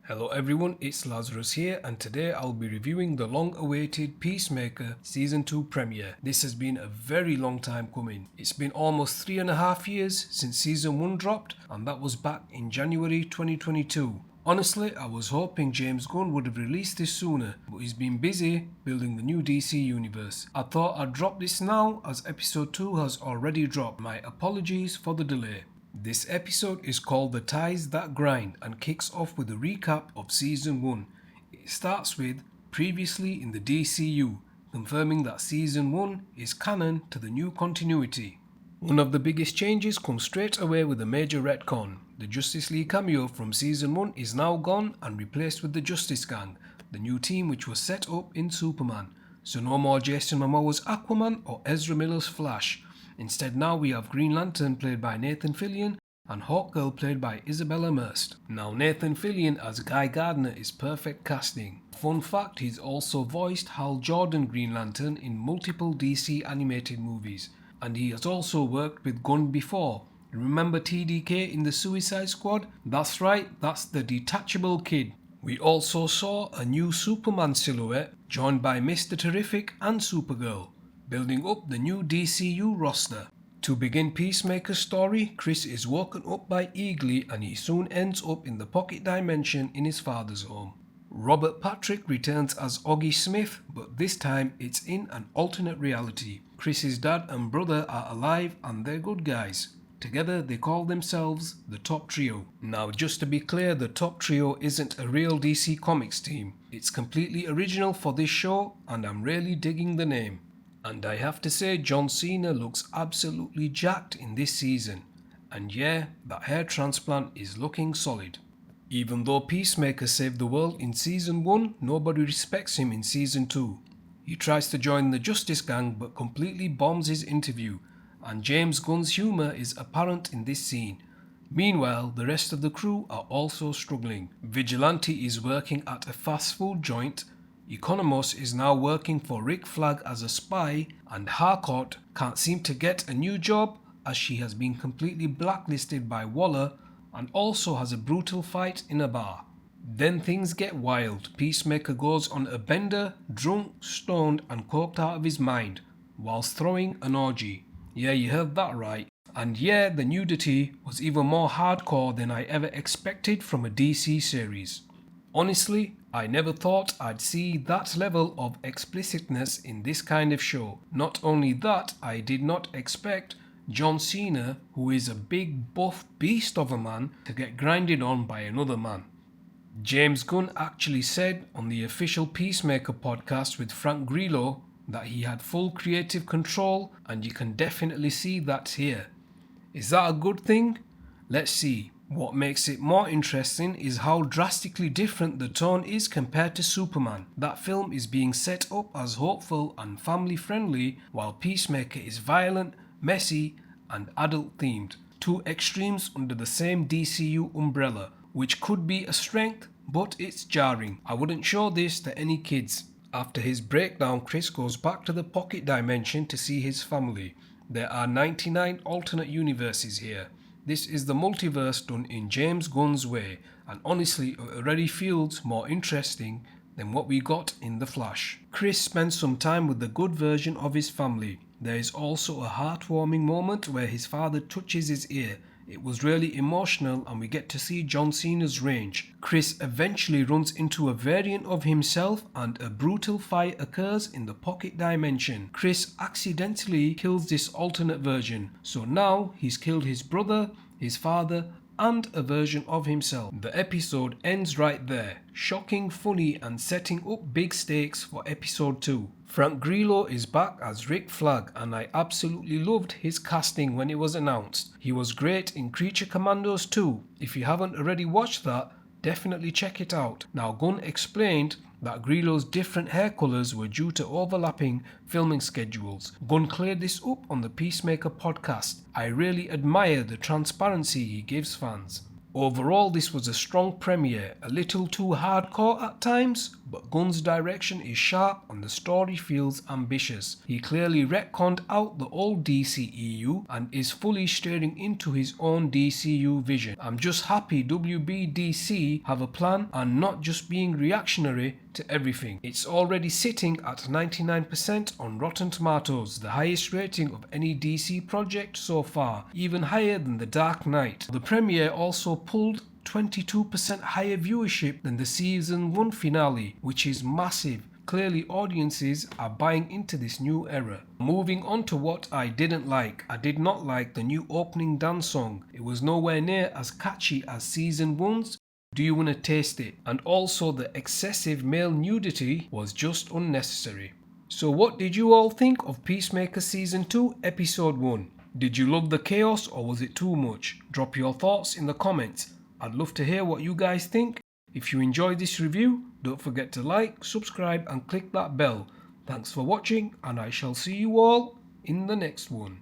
Hello everyone, it's Lazarus here, and today I'll be reviewing the long-awaited Peacemaker Season 2 premiere. This has been a very long time coming. It's been almost 3.5 years since Season 1 dropped, and that was back in January 2022. Honestly, I was hoping James Gunn would have released this sooner, but he's been busy building the new DC universe. I thought I'd drop this now as episode 2 has already dropped. My apologies for the delay. This episode is called The Ties That Grind and kicks off with a recap of Season 1. It starts with previously in the DCU, confirming that Season 1 is canon to the new continuity. One of the biggest changes comes straight away with a major retcon. The Justice League cameo from Season 1 is now gone and replaced with the Justice Gang, the new team which was set up in Superman. So no more Jason Momoa's Aquaman or Ezra Miller's Flash. Instead now we have Green Lantern played by Nathan Fillion and Hawkgirl played by Isabella Merced. Now Nathan Fillion as Guy Gardner is perfect casting. Fun fact, he's also voiced Hal Jordan Green Lantern in multiple DC animated movies. And he has also worked with Gunn before. Remember TDK in the Suicide Squad? That's right, that's the detachable kid. We also saw a new Superman silhouette joined by Mr. Terrific and Supergirl, building up the new DCU roster. To begin Peacemaker's story, Chris is woken up by Eagly and he soon ends up in the pocket dimension in his father's home. Robert Patrick returns as Augie Smith, but this time it's in an alternate reality. Chris's dad and brother are alive and they're good guys. Together they call themselves the Top Trio. Now just to be clear, the Top Trio isn't a real DC Comics team. It's completely original for this show and I'm really digging the name. And I have to say John Cena looks absolutely jacked in this season. And yeah, that hair transplant is looking solid. Even though Peacemaker saved the world in Season 1, nobody respects him in Season 2. He tries to join the Justice Gang but completely bombs his interview, and James Gunn's humour is apparent in this scene. Meanwhile, the rest of the crew are also struggling. Vigilante is working at a fast food joint, Economos is now working for Rick Flag as a spy, and Harcourt can't seem to get a new job as she has been completely blacklisted by Waller and also has a brutal fight in a bar. Then things get wild. Peacemaker goes on a bender, drunk, stoned and coked out of his mind, whilst throwing an orgy. Yeah, you heard that right. And yeah, the nudity was even more hardcore than I ever expected from a DC series. Honestly, I never thought I'd see that level of explicitness in this kind of show. Not only that, I did not expect John Cena, who is a big buff beast of a man, to get grinded on by another man. James Gunn actually said on the official Peacemaker podcast with Frank Grillo that he had full creative control, and you can definitely see that here. Is that a good thing? Let's see. What makes it more interesting is how drastically different the tone is compared to Superman. That film is being set up as hopeful and family friendly, while Peacemaker is violent, messy and adult themed. Two extremes under the same DCU umbrella, which could be a strength, but it's jarring. I wouldn't show this to any kids. After his breakdown, Chris goes back to the pocket dimension to see his family. There are 99 alternate universes here. This is the multiverse done in James Gunn's way, and honestly it already feels more interesting than what we got in The Flash. Chris spends some time with the good version of his family. There is also a heartwarming moment where his father touches his ear. It was really emotional and we get to see John Cena's range. Chris eventually runs into a variant of himself and a brutal fight occurs in the pocket dimension. Chris accidentally kills this alternate version, so now he's killed his brother, his father and a version of himself. The episode ends right there. Shocking, funny and setting up big stakes for episode 2. Frank Grillo is back as Rick Flag and I absolutely loved his casting when it was announced. He was great in Creature Commandos 2. If you haven't already watched that, definitely check it out. Now Gunn explained that Grillo's different hair colours were due to overlapping filming schedules. Gunn cleared this up on the Peacemaker podcast. I really admire the transparency he gives fans. Overall, this was a strong premiere, a little too hardcore at times, but Gunn's direction is sharp and the story feels ambitious. He clearly retconned out the old DCEU and is fully steering into his own DCU vision. I'm just happy WBDC have a plan and not just being reactionary to everything. It's already sitting at 99% on Rotten Tomatoes, the highest rating of any DC project so far, even higher than The Dark Knight. The premiere also pulled 22% higher viewership than the season 1 finale, which is massive. Clearly audiences are buying into this new era. Moving on to what I didn't like. I did not like the new opening dance song. It was nowhere near as catchy as season 1's Do You Wanna Taste It? And also the excessive male nudity was just unnecessary. So what did you all think of Peacemaker Season 2 Episode 1? Did you love the chaos or was it too much? Drop your thoughts in the comments. I'd love to hear what you guys think. If you enjoyed this review, don't forget to like, subscribe and click that bell. Thanks for watching and I shall see you all in the next one.